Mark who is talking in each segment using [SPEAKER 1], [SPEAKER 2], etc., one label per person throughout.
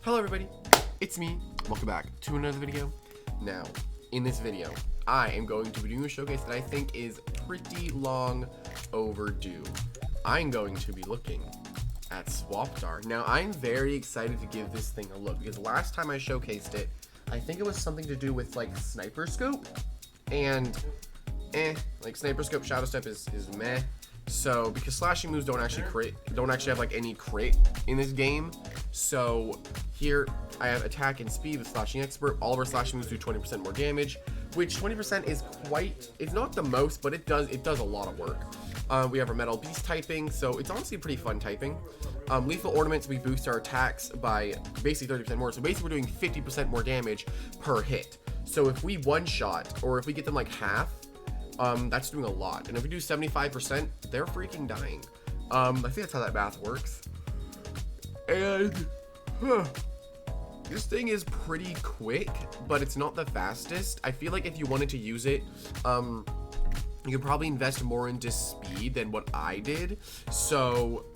[SPEAKER 1] Hello everybody, it's me. Welcome back to another video. Now, in this video, I am going to be doing a showcase that I think is pretty long overdue. I'm going to be looking at Swapdar. Now, I'm very excited to give this thing a look because last time I showcased it, I think it was something to do with like Sniper Scope, and like Sniper Scope Shadow Step is meh. So because slashing moves don't actually have like any crit in this game. So here I have attack and speed with slashing expert. All of our slashing moves do 20% more damage, which 20% is it's not the most, but it does a lot of work. We have our metal beast typing, so it's honestly pretty fun typing. Lethal ornaments, we boost our attacks by basically 30% more. So basically we're doing 50% more damage per hit. So if we one shot, or if we get them like half, that's doing a lot. And if we do 75%, they're freaking dying. I think that's how that math works. And this thing is pretty quick, but it's not the fastest. I feel like if you wanted to use it, you could probably invest more into speed than what I did. So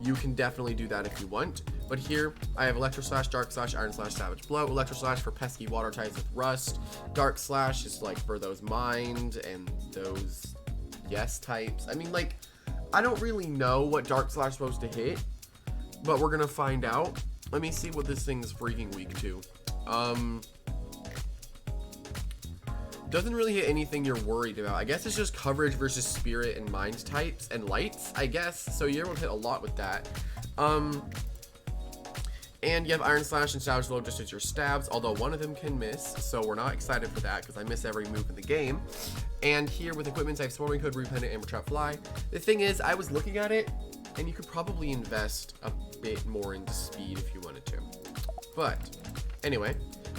[SPEAKER 1] you can definitely do that if you want. But here I have Electro Slash, Dark Slash, Iron Slash, Savage Blow. Electro Slash for pesky water types with Rust. Dark Slash is like for those mind and those yes types. I mean, like, I don't really know what Dark Slash is supposed to hit, but we're gonna find out. Let me see what this thing's freaking weak to. Doesn't really hit anything you're worried about. I guess it's just coverage versus spirit and mind types and lights, I guess. So you're able to hit a lot with that. And you have Iron Slash and Savage Blow just as your stabs, although one of them can miss, so we're not excited for that because I miss every move in the game. And here with equipment, I have Swarming Hood, Rependant, Amber Trap Fly. The thing is, I was looking at it, and you could probably invest a bit more into speed if you wanted to. But anyway,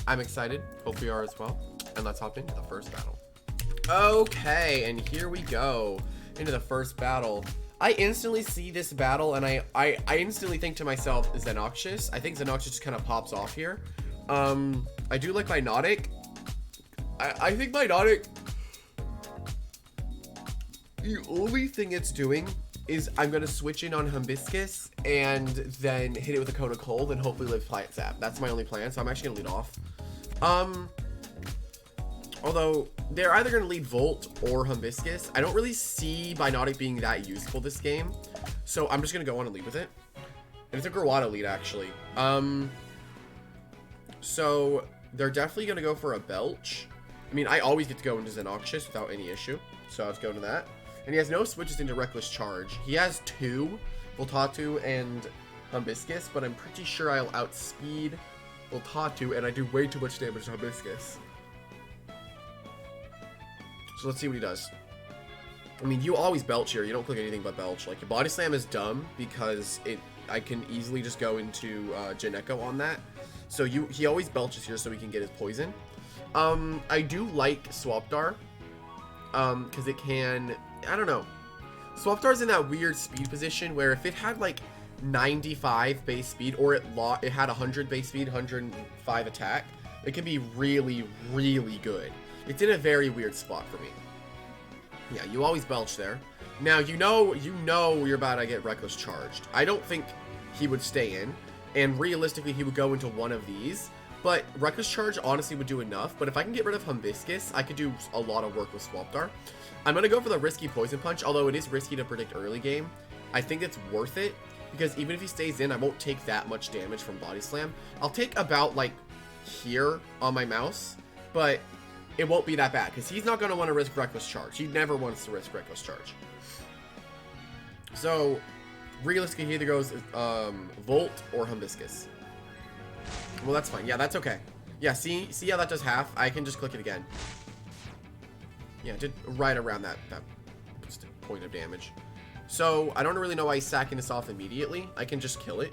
[SPEAKER 1] I'm excited. Hope you are as well. And let's hop into the first battle. Okay, and here we go into the first battle. I instantly see this battle, and I instantly think to myself, Xenoxious. I think Xenoxious just kind of pops off here. I do like Mienotic. I think Mienotic, the only thing it's doing is I'm going to switch in on Hibiscus and then hit it with a Cone of Cold and hopefully live Plant Zap. That's my only plan, so I'm actually going to lead off. Although, they're either going to lead Volt or Hibiscus. I don't really see Mienotic being that useful this game. So I'm just going to go on and lead with it. And it's a Grawato lead, actually. So they're definitely going to go for a Belch. I mean, I always get to go into Xenoxious without any issue. So let's go to that. And he has no switches into Reckless Charge. He has two, Voltatu and Hibiscus, but I'm pretty sure I'll outspeed Voltatu, and I do way too much damage to Hibiscus. So let's see what he does. I mean, you always Belch here. You don't click anything but Belch. Like, your Body Slam is dumb because I can easily just go into Janeco on that. So he always Belches here so he can get his poison. I do like Swapdar. Because it can, I don't know. Swapdar's in that weird speed position where if it had like 95 base speed, or it had 100 base speed, 105 attack, it can be really, really good. It's in a very weird spot for me. Yeah, you always Belch there. Now, you know you're about to get Reckless Charged. I don't think he would stay in, and realistically, he would go into one of these. But Reckless Charge honestly would do enough. But if I can get rid of Hibiscus, I could do a lot of work with Swapdar. I'm going to go for the risky Poison Punch, although it is risky to predict early game. I think it's worth it, because even if he stays in, I won't take that much damage from Body Slam. I'll take about, like, here on my mouse, but it won't be that bad, because he's not going to want to risk Reckless Charge. He never wants to risk Reckless Charge. So, realistically, he either goes Volt or Hibiscus. Well, that's fine. Yeah, that's okay. Yeah, see how that does half? I can just click it again. Yeah, it did right around that point of damage. So, I don't really know why he's sacking this off immediately. I can just kill it.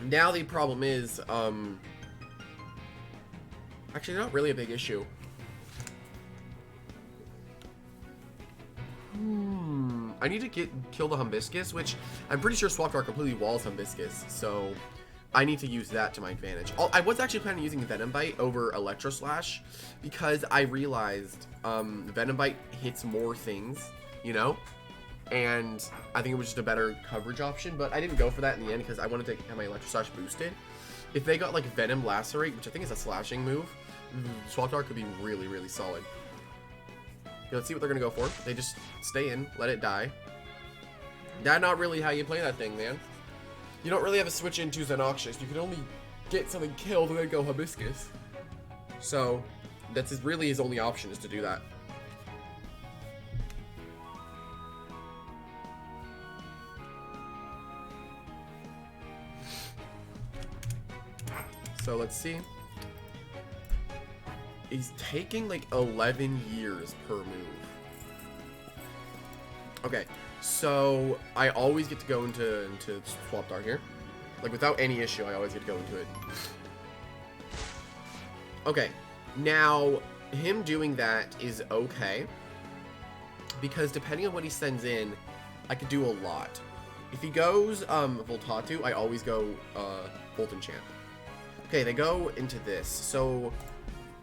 [SPEAKER 1] Now the problem is, actually not really a big issue. I need to kill the Hibiscus, which I'm pretty sure Swapdar completely walls Hibiscus, so I need to use that to my advantage. I was actually planning on using Venom Bite over Electro Slash because I realized Venom Bite hits more things, you know? and I think it was just a better coverage option, but I didn't go for that in the end because I wanted to have my Electro Slash boosted. If they got like Venom Lacerate, which I think is a slashing move, Swap Dart could be really, really solid. Okay, let's see what they're gonna go for. They just stay in, let it die. That's not really how you play that thing, man. You don't really have a switch into Xenoxious. You can only get something killed and then go Hibiscus. So that's really his only option, is to do that. So let's see. He's taking like 11 years per move. Okay, so I always get to go into Swap Dart here. Like without any issue, I always get to go into it. Okay, now him doing that is okay, because depending on what he sends in, I could do a lot. If he goes Voltatu, I always go Volt Enchant. Okay, they go into this, so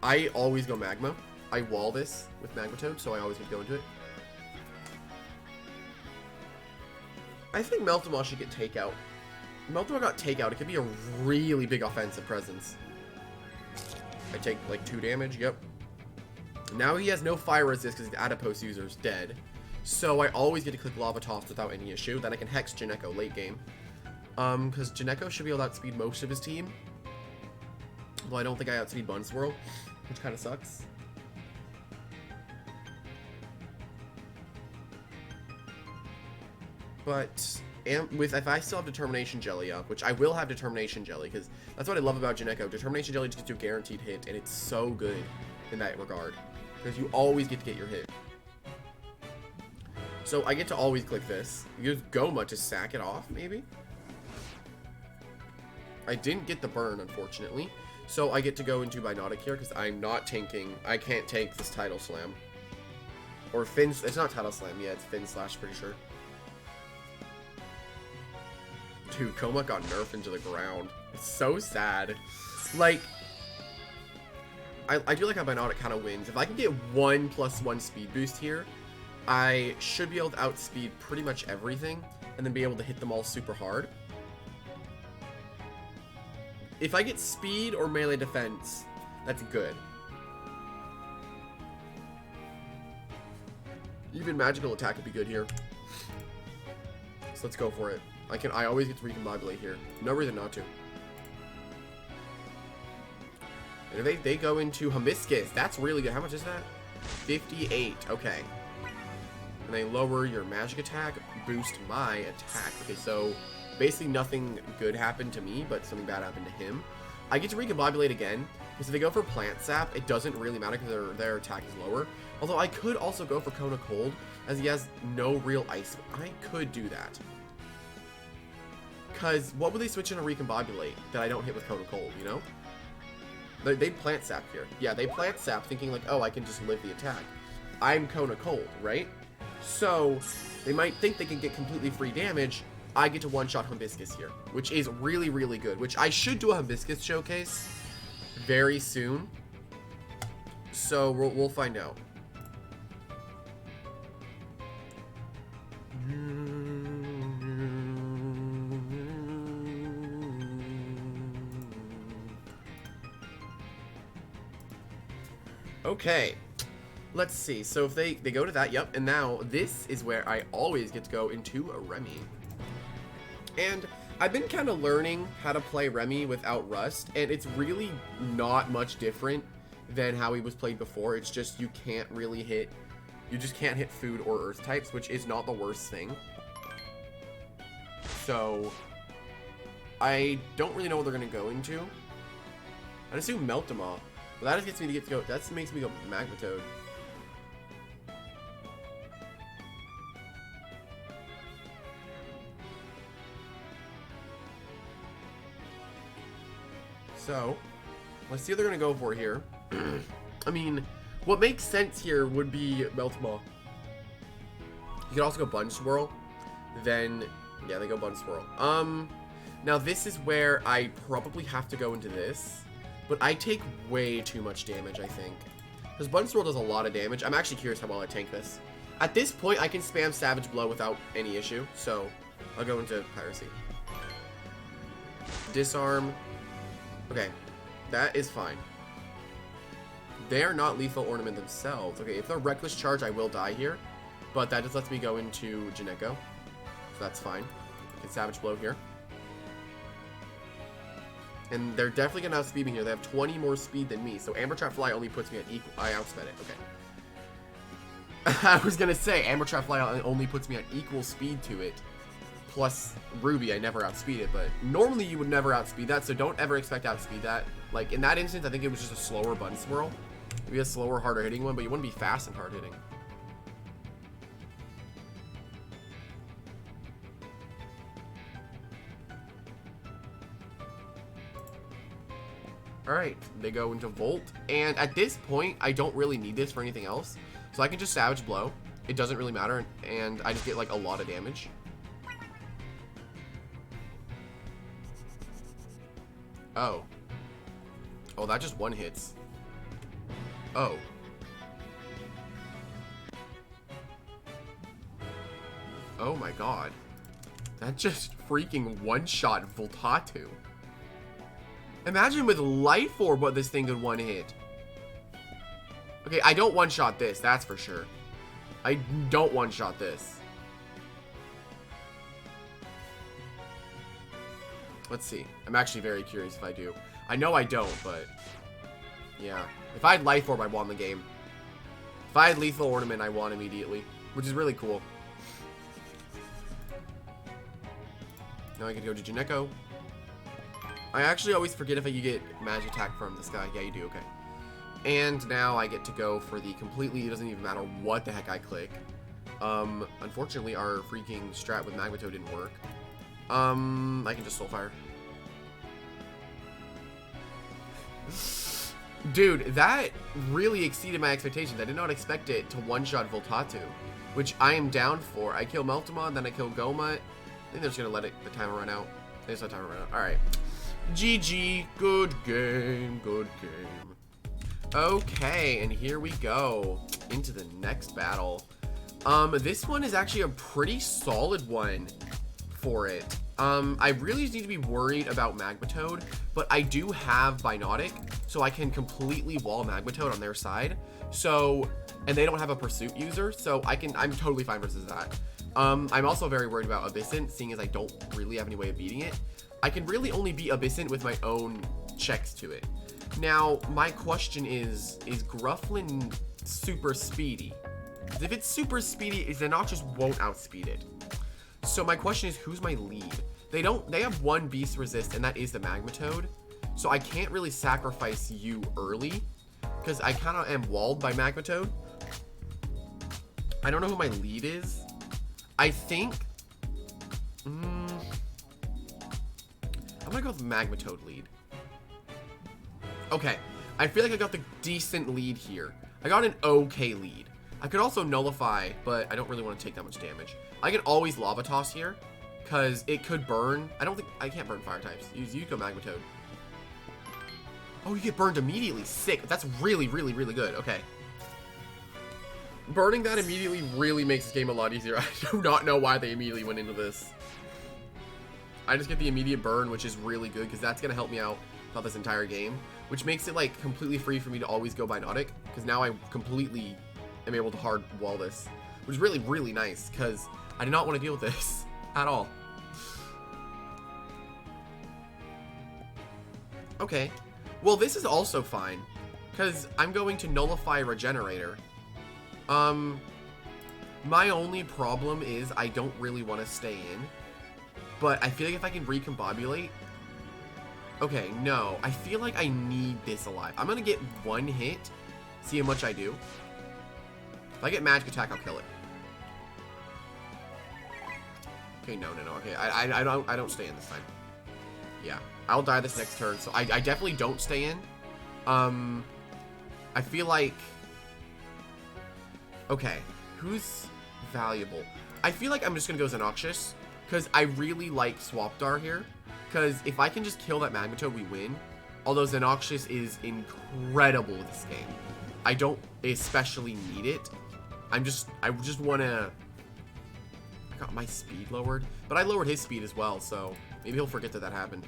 [SPEAKER 1] I always go Magma. I wall this with Magmatoad, so I always would go into it. I think Meltamon should get Takeout. Meltamon got Takeout, it could be a really big offensive presence. I take like 2 damage, yep. Now he has no fire resist because the Adipose user is dead. So I always get to click Lava Toss without any issue. Then I can Hex Janeko late game. Because Janeko should be able to outspeed most of his team. Well, I don't think I outspeed Bunswirl, which kind of sucks. But if I still have Determination Jelly up, which I will have Determination Jelly, because that's what I love about Janeko. Determination Jelly just gets you a guaranteed hit, and it's so good in that regard, because you always get to get your hit. So I get to always click this. Use Goma to sack it off, maybe? I didn't get the burn, unfortunately. So I get to go into Binotic here, because I'm not tanking. I can't tank this Tidal Slam. Or Fin... It's not Tidal Slam, yeah, it's Fin Slash, pretty sure. Dude, Koma got nerfed into the ground. It's so sad. Like... I do like how Binotic kind of wins. If I can get 1+1 speed boost here, I should be able to outspeed pretty much everything, and then be able to hit them all super hard. If I get speed or melee defense, that's good. Even magical attack would be good here. So let's go for it. I always get to recombobulate here. No reason not to. And if they go into Hibiscus, that's really good. How much is that? 58. Okay. And they lower your magic attack, boost my attack. Okay, so basically nothing good happened to me, but something bad happened to him. I get to recombobulate again, because if they go for Plant Sap, it doesn't really matter because their attack is lower. Although I could also go for Kona Cold, as he has no real ice. I could do that. Because what would they switch in a recombobulate that I don't hit with Kona Cold, you know? They'd Plant Sap here. Yeah, they Plant Sap thinking like, oh, I can just live the attack. I'm Kona Cold, right? So they might think they can get completely free damage. I get to one-shot Hibiscus here, which is really, really good. Which I should do a Hibiscus showcase very soon. So we'll find out. Okay, let's see. So if they go to that, yep. And now this is where I always get to go into a Remy. And I've been kind of learning how to play Remy without Rust, and it's really not much different than how he was played before. It's just you can't really hit, you just can't hit food or earth types, which is not the worst thing. So I don't really know what they're gonna go into. I'd assume Meltamon. But that gets me to go. That makes me go Magmatoad. So, let's see what they're gonna go for here. I mean, what makes sense here would be Meltamon. You could also go Bunswirl. Then, yeah, they go Bunswirl. Now this is where I probably have to go into this. But I take way too much damage, I think. Because Bunswirl does a lot of damage. I'm actually curious how well I tank this. At this point, I can spam Savage Blow without any issue, so I'll go into Piracy. Disarm. Okay, that is fine. They are not Lethal Ornament themselves. Okay, if they're Reckless Charge, I will die here, but that just lets me go into Jineko, so that's fine. I can Savage Blow here. And they're definitely going to outspeed me here. They have 20 more speed than me, so Amber Trap Fly only puts me at equal. I outsped it, okay. I was going to say, Amber Trap Fly only puts me at equal speed to it. Plus Ruby, I never outspeed it, but normally you would never outspeed that, so don't ever expect to outspeed that. Like, in that instance, I think it was just a slower button swirl. Maybe a slower, harder hitting one, but you wouldn't be fast and hard hitting. Alright, they go into Volt, and at this point, I don't really need this for anything else. So I can just Savage Blow. It doesn't really matter, and I just get, like, a lot of damage. Oh. Oh, that just one hits. Oh. Oh my god. That just freaking one-shot Voltatu. Imagine with Life Orb what this thing could one-hit. Okay, I don't one-shot this, that's for sure. I don't one-shot this. Let's see. I'm actually very curious if I do. I know I don't, but... yeah. If I had Life Orb, I won the game. If I had Lethal Ornament, I won immediately. Which is really cool. Now I can go to Jineko. I actually always forget if I get Magic Attack from this guy. Yeah, you do, okay. And now I get to go for the completely, it doesn't even matter what the heck I click. Unfortunately, our freaking strat with Magmatoad didn't work. I can just Soulfire. Dude, that really exceeded my expectations. I did not expect it to one-shot Voltatu, which I am down for. I kill Meltamon, then I kill Gomut. I think they're just gonna let the timer run out. They just let the timer run out. Alright. GG. Good game. Good game. Okay, and here we go into the next battle. This one is actually a pretty solid one for it. I really just need to be worried about Magmatoad, but I do have Binotic, so I can completely wall Magmatoad on their side. So, and they don't have a Pursuit user, so I'm totally fine versus that. I'm also very worried about Abyssint, seeing as I don't really have any way of beating it. I can really only beat Abyssint with my own checks to it. Now, my question is Grufflin super speedy? Because if it's super speedy, Xenoxus won't outspeed it. So my question is, who's my lead? They have one beast resist, and that is the Magmatoad. So I can't really sacrifice you early, because I kind of am walled by Magmatoad. I don't know who my lead is. I think... I'm gonna go with Magmatoad lead. Okay, I feel like I got the decent lead here. I got an okay lead. I could also nullify, but I don't really want to take that much damage. I can always Lava Toss here, because it could burn. I can't burn fire types. Use Yuko Magmatoad. Oh, you get burned immediately. Sick. That's really, really, really good. Okay. Burning that immediately really makes this game a lot easier. I do not know why they immediately went into this. I just get the immediate burn, which is really good, because that's going to help me out throughout this entire game, which makes it, like, completely free for me to always go Binotic, because now I completely am able to hard wall this, which is really, really nice, because I did not want to deal with this at all. Okay. Well, this is also fine, because I'm going to nullify Regenerator. My only problem is I don't really want to stay in, but I feel like if I can recombobulate... Okay, no. I feel like I need this alive. I'm going to get one hit, see how much I do. If I get Magic Attack, I'll kill it. Okay, no. Okay, I don't stay in this time. Yeah, I'll die this next turn, so I definitely don't stay in. I feel like... Okay, who's valuable? I feel like I'm just gonna go Xenoxus, because I really like Swapdar here. Because if I can just kill that Magmatoad, we win. Although Xenoxus is incredible this game. I don't especially need it. I just want to... I got my speed lowered, but I lowered his speed as well, so maybe he'll forget that that happened.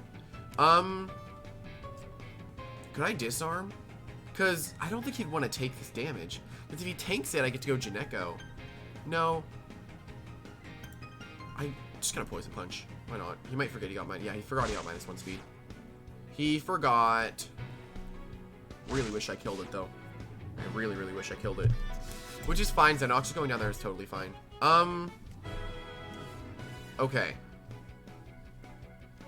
[SPEAKER 1] Could I disarm? Because I don't think he'd want to take this damage. Because if he tanks it, I get to go Jineko. No. I'm just going to Poison Punch. Why not? He might forget he got mine. Yeah, he forgot he got -1 speed. He forgot. Really wish I killed it, though. I really, really wish I killed it. Which is fine, Xenox going down there is totally fine. Okay.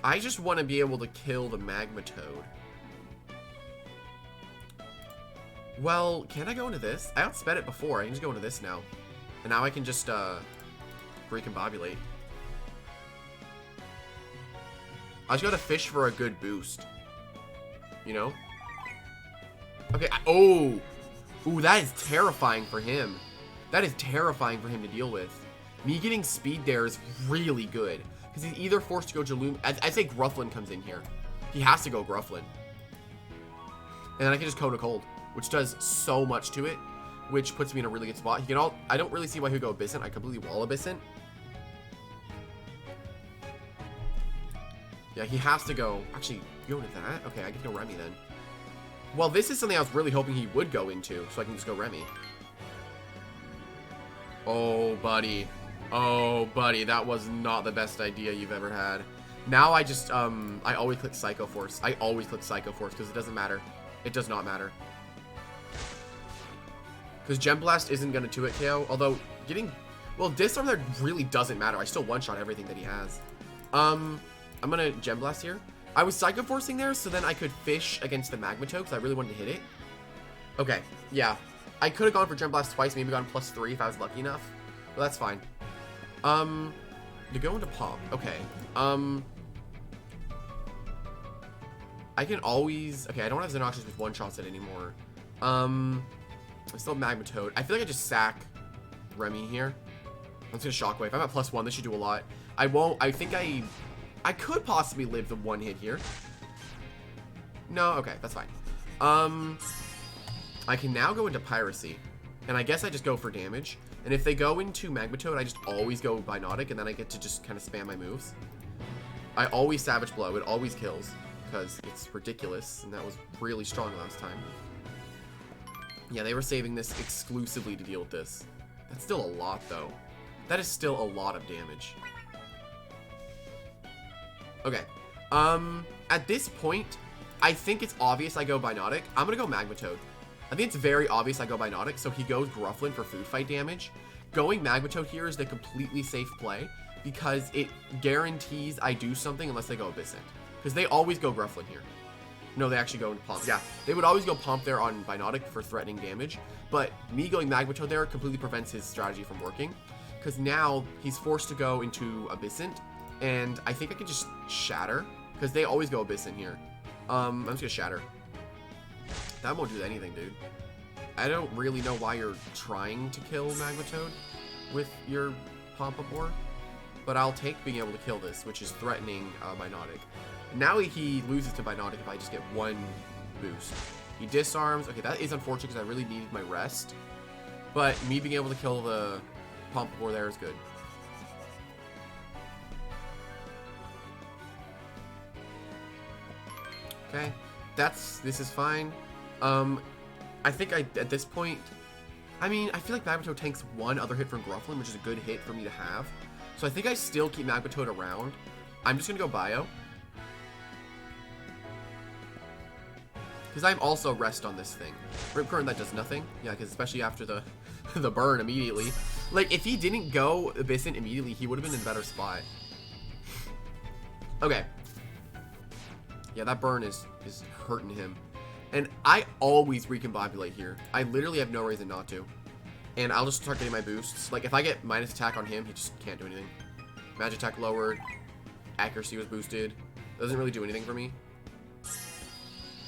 [SPEAKER 1] I just want to be able to kill the Magmatoad. Well, can I go into this? I outsped it before. I can just go into this now. And now I can just, recombobulate. I just gotta fish for a good boost. You know? Okay, oh! Ooh, that is terrifying for him. That is terrifying for him to deal with. Me getting speed there is really good. Because he's either forced to go Jaloom... I'd say Grufflin comes in here. He has to go Grufflin. And then I can just Cone of Cold, which does so much to it, which puts me in a really good spot. He can all... I don't really see why he would go Abyssant. I completely wall Abyssant. Yeah, he has to go... Actually, go into that? Okay, I can go Remy then. Well, this is something I was really hoping he would go into, so I can just go Remy. Oh, buddy. Oh, buddy, that was not the best idea you've ever had. Now I just, I always click Psycho Force. I always click Psycho Force because it doesn't matter. It does not matter. Because Gem Blast isn't going to 2-hit KO, although getting... Well, Disarm there really doesn't matter. I still one-shot everything that he has. I'm going to Gem Blast here. I was Psycho Forcing there, so then I could fish against the Magmatoad because I really wanted to hit it. Okay, yeah. I could have gone for Gem Blast twice, maybe gone +3 if I was lucky enough. But that's fine. To go into Pop. Okay. I can always... Okay, I don't have Xenoxys with one-shots it anymore. I still have Magmatoad. I feel like I just sack Remy here. I'm just gonna Shockwave. I'm at +1. This should do a lot. I won't... I think I could possibly live the one hit here. No, okay, that's fine. I can now go into Piracy. And I guess I just go for damage. And if they go into Magmatoad, I just always go Binotic, and then I get to just kind of spam my moves. I always Savage Blow. It always kills, because it's ridiculous, and that was really strong last time. Yeah, they were saving this exclusively to deal with this. That's still a lot, though. That is still a lot of damage. Okay. At this point, I think it's obvious I go Binotic. I'm gonna go Magmatoad. I think it's very obvious I go Binotic, so he goes Grufflin for food fight damage. Going Magmatoad here is the completely safe play, because it guarantees I do something unless they go Abyssant. Because they always go Grufflin here. No, they actually go into Pomp. Yeah, they would always go Pomp there on Binotic for threatening damage, but me going Magmatoad there completely prevents his strategy from working, because now he's forced to go into Abyssant, and I think I can just Shatter, because they always go Abyssant here. I'm just gonna Shatter. That won't do anything, dude. I don't really know why you're trying to kill Magmatoad with your Pompapore, but I'll take being able to kill this, which is threatening Binotic. Now he loses to Binotic if I just get one boost. He disarms. Okay, that is unfortunate because I really needed my rest, but me being able to kill the Pompapore there is good. Okay, this is fine. I think at this point, I mean, I feel like Magmatoad tanks one other hit from Grufflin, which is a good hit for me to have. So I think I still keep Magmatoad around. I'm just gonna go Bio. Because I'm also rest on this thing. Rip Current, that does nothing. Yeah, because especially after the the burn immediately. Like, if he didn't go Abyssant immediately, he would have been in a better spot. Okay. Yeah, that burn is hurting him. And I always recombobulate here. I literally have no reason not to. And I'll just start getting my boosts. Like, if I get minus attack on him, he just can't do anything. Magic attack lowered. Accuracy was boosted. Doesn't really do anything for me.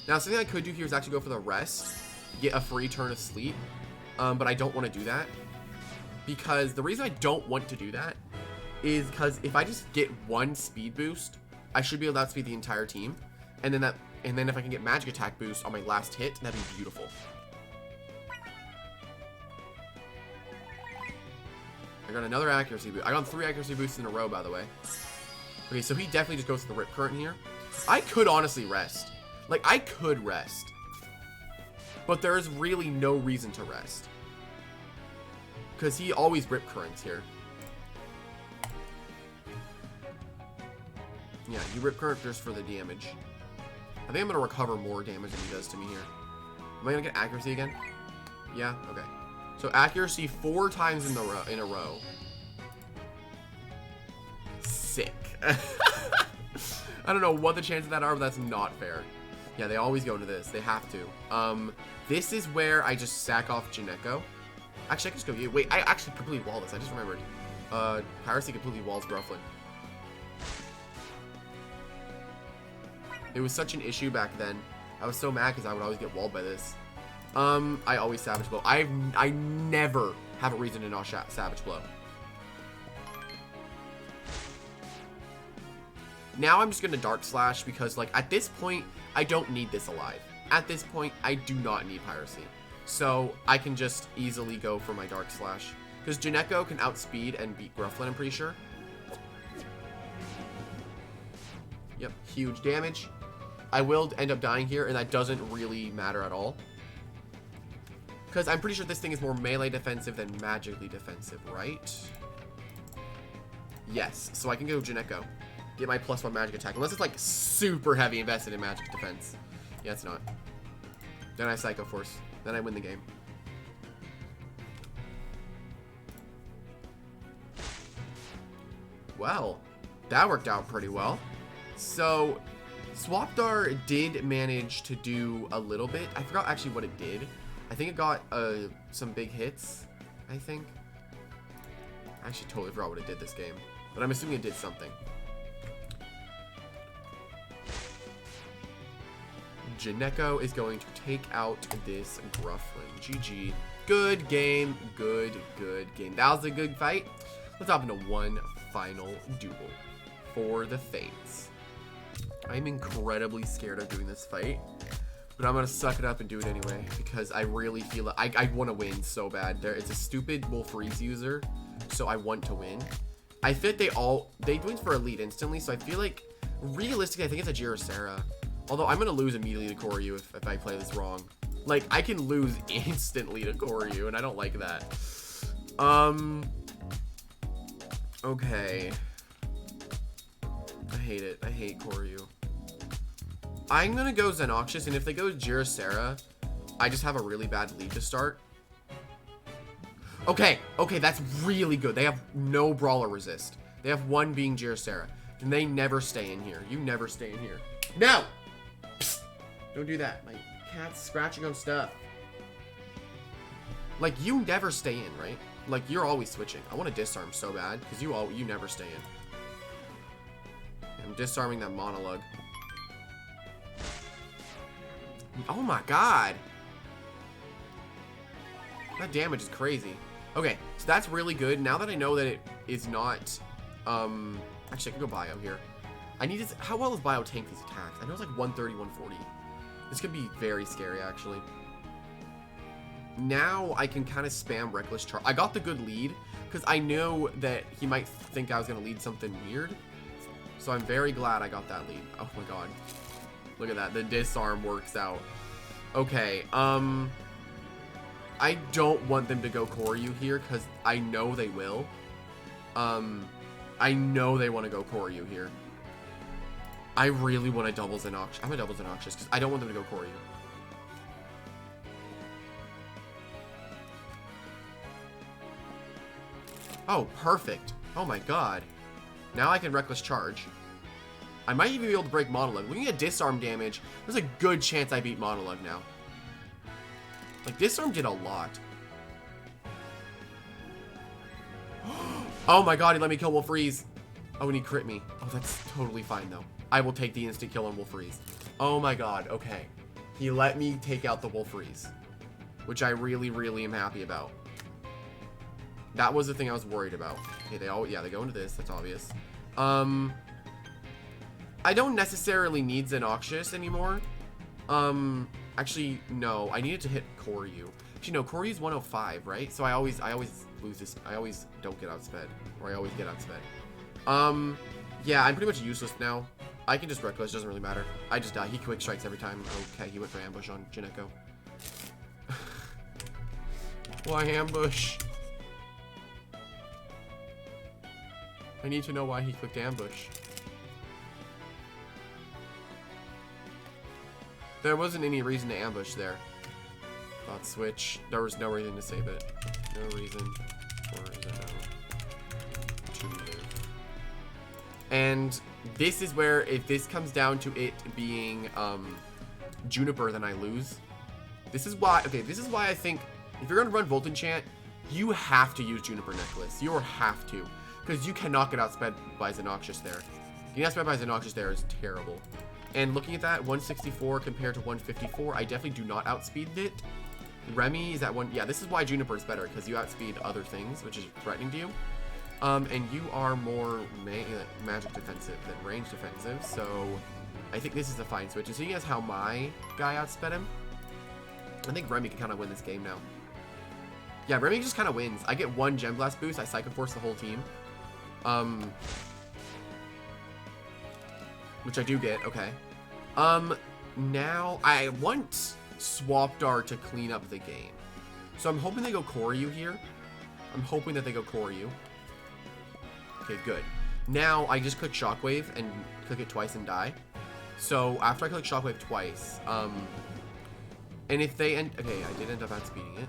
[SPEAKER 1] Now, something I could do here is actually go for the rest. Get a free turn of sleep. But I don't want to do that. Because the reason I don't want to do that is because if I just get one speed boost, I should be able to outspeed the entire team. And then if I can get magic attack boost on my last hit, that'd be beautiful. I got another accuracy boost. I got 3 accuracy boosts in a row, by the way. Okay, so he definitely just goes to the Rip Current here. I could honestly rest. Like, I could rest. But there is really no reason to rest. Because he always Rip Currents here. Yeah, you Rip Current just for the damage. I think I'm going to recover more damage than he does to me here. Am I going to get accuracy again? Yeah? Okay. So accuracy 4 times in a row. Sick. I don't know what the chances of that are, but that's not fair. Yeah, they always go into this. They have to. This is where I just sack off Jineko. Actually, I can just go... Wait, I actually completely wall this. I just remembered. Piracy completely walls Grufflin. It was such an issue back then. I was so mad because I would always get walled by this. I always Savage Blow. I never have a reason to not Savage Blow. Now I'm just going to Dark Slash because, like, at this point, I don't need this alive. At this point, I do not need Piracy. So I can just easily go for my Dark Slash. Because Jineko can outspeed and beat Grufflin, I'm pretty sure. Yep, huge damage. I will end up dying here, and that doesn't really matter at all. Because I'm pretty sure this thing is more melee defensive than magically defensive, right? Yes, so I can go Jineko. Get my +1 magic attack. Unless it's like super heavy invested in magic defense. Yeah, it's not. Then I Psycho Force. Then I win the game. Well, that worked out pretty well. So, Swapdar did manage to do a little bit. I forgot actually what it did. I think it got some big hits, I think. I actually totally forgot what it did this game. But I'm assuming it did something. Jineko is going to take out this Grufflin. GG. Good game. Good game. That was a good fight. Let's hop into one final duel for the Fates. I'm incredibly scared of doing this fight, but I'm going to suck it up and do it anyway because I really feel it. I want to win so bad. It's a stupid Wolfreeze user, so I want to win. I feel like they win for Elite instantly, so I feel like realistically I think it's a Jirasera. Although I'm going to lose immediately to Koryu if I play this wrong. Like, I can lose instantly to Koryu, and I don't like that. Okay. I hate it. I hate Koryu. I'm going to go Xenoxious, and if they go Jirasera, I just have a really bad lead to start. Okay, that's really good. They have no Brawler resist. They have one being Jirasera, and they never stay in here. You never stay in here. No! Don't do that. My cat's scratching on stuff. Like, you never stay in, right? Like, you're always switching. I want to disarm so bad, because you never stay in. I'm disarming that Monologue. Oh my god! That damage is crazy. Okay, so that's really good. Now that I know that it is not... Actually, I can go Bio here. I need to... How well does Bio tank these attacks? I know it's like 130, 140. This could be very scary, actually. Now I can kind of spam Reckless Charge. I got the good lead, because I know that he might think I was going to lead something weird. So I'm very glad I got that lead. Oh my god. Look at that. The disarm works out. Okay, I don't want them to go Koryu here, because I know they will. I know they want to go Koryu here. I really want to double Xenoxious. I'm going to double Xenoxious because I don't want them to go Koryu. Oh, perfect. Oh my god. Now I can Reckless Charge. I might even be able to break Monologue. Looking at disarm damage, there's a good chance I beat Monologue now. Like, disarm did a lot. Oh my god, he let me kill Wolfreeze. Oh, and he crit me. Oh, that's totally fine, though. I will take the instant kill on Wolfreeze. Oh my god, okay. He let me take out the Wolfreeze, which I really, really am happy about. That was the thing I was worried about. Okay, they go into this. That's obvious. I don't necessarily need Xenoxious anymore. Actually, no. I needed to hit Koryu. Actually, no. Koryu's 105, right? So I always lose this. I always don't get outsped, or I always get outsped. Yeah, I'm pretty much useless now. I can just reckless, doesn't really matter. I just die. He quick strikes every time. Okay, he went for ambush on Jineko. Why ambush? I need to know why he clicked ambush. There wasn't any reason to ambush there. Thought switch. There was no reason to save it. No reason for Zeno to live. And this is where, if this comes down to it being Juniper, then I lose. This is why, okay, this is why I think if you're gonna run Volt Enchant, you have to use Juniper Necklace. You have to. Because you cannot get outsped by Xenoxious there. Getting outsped by Xenoxious there is terrible. And looking at that, 164 compared to 154, I definitely do not outspeed it. Remy is at one. Yeah, this is why Juniper is better, because you outspeed other things, which is threatening to you. And you are more magic defensive than range defensive, so I think this is a fine switch. And seeing as how my guy outsped him, I think Remy can kind of win this game now. Yeah, Remy just kind of wins. I get one Gem Blast boost, I Psycho Force the whole team. Which I do get, okay. Now, I want Swapdar to clean up the game. So I'm hoping they go Koryu here. I'm hoping that they go Koryu. Okay, good. Now, I just click Shockwave and click it twice and die. So, after I click Shockwave twice, and if they end... Okay, I did end up outspeeding it.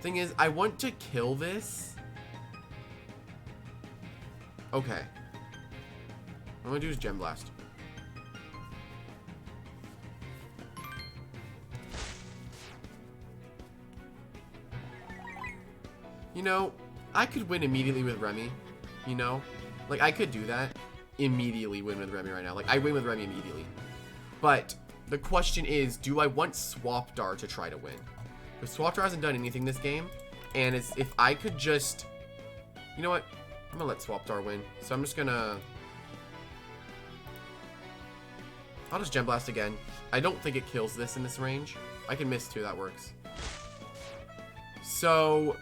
[SPEAKER 1] Thing is, I want to kill this. Okay. What I'm gonna do is Gem Blast. You know, I could win immediately with Remy. You know? Like, I could do that. Immediately win with Remy right now. Like, I win with Remy immediately. But, the question is, do I want Swapdar to try to win? Because Swapdar hasn't done anything this game, and it's, if I could just... You know what? I'm gonna let Swapdar win. So I'm just gonna... I'll just Gem Blast again. I don't think it kills this in this range. I can miss too, that works. So,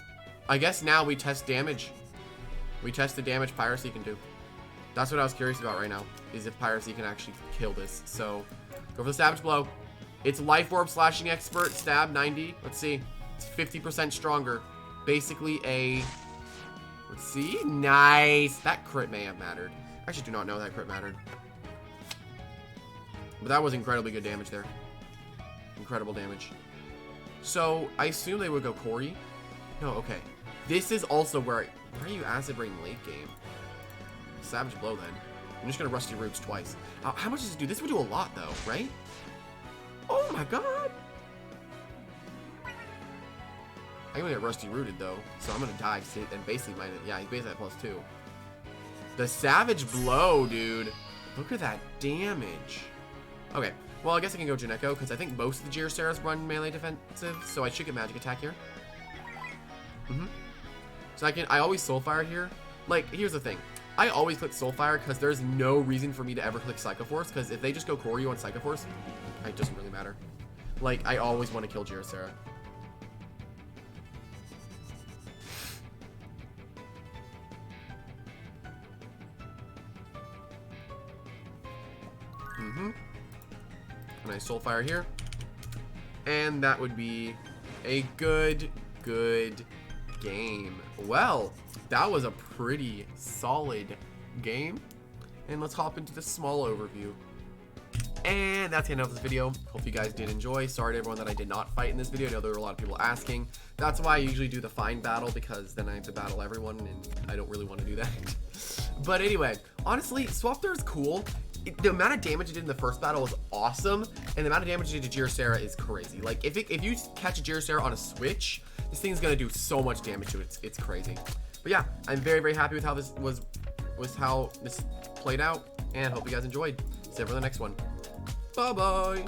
[SPEAKER 1] I guess now we test damage. We test the damage Piracy can do. That's what I was curious about right now, is if Piracy can actually kill this. So, go for the Savage Blow. It's Life Orb Slashing Expert, stab 90. Let's see. It's 50% stronger. Basically a... Let's see. Nice. That crit may have mattered. I actually do not know that crit mattered. But that was incredibly good damage there. Incredible damage. So, I assume they would go Corey. No, okay. This is also where... Why are you Acid Rain late game? Savage Blow then. I'm just going to Rusty Roots twice. How much does it do? This would do a lot though, right? Oh my god! I'm gonna get Rusty Rooted though, so I'm gonna die and basically yeah, he's basically at +2. The Savage Blow, dude. Look at that damage. Okay, well I guess I can go Jineko because I think most of the Gyroceras run melee defensive, so I should get Magic Attack here. So I always Soulfire here. Like, here's the thing. I always click Soulfire because there's no reason for me to ever click Psycho Force, because if they just go Koryu on Psycho Force, it doesn't really matter. Like, I always want to kill Gyrocerra. And I Soulfire here. And that would be a good game. Well, that was a pretty solid game. And let's hop into the small overview. And that's the end of this video. Hope you guys did enjoy. Sorry to everyone that I did not fight in this video. I know there were a lot of people asking. That's why I usually do the Find battle, because then I have to battle everyone, and I don't really want to do that. But anyway, honestly, Swapdar is cool. The amount of damage it did in the first battle was awesome, and the amount of damage it did to Gyrocerra is crazy. Like, if you catch a Gyrocerra on a switch, this thing's gonna do so much damage to it. It's crazy. But yeah, I'm very happy with how this how this played out, and hope you guys enjoyed. See you for the next one. Bye bye.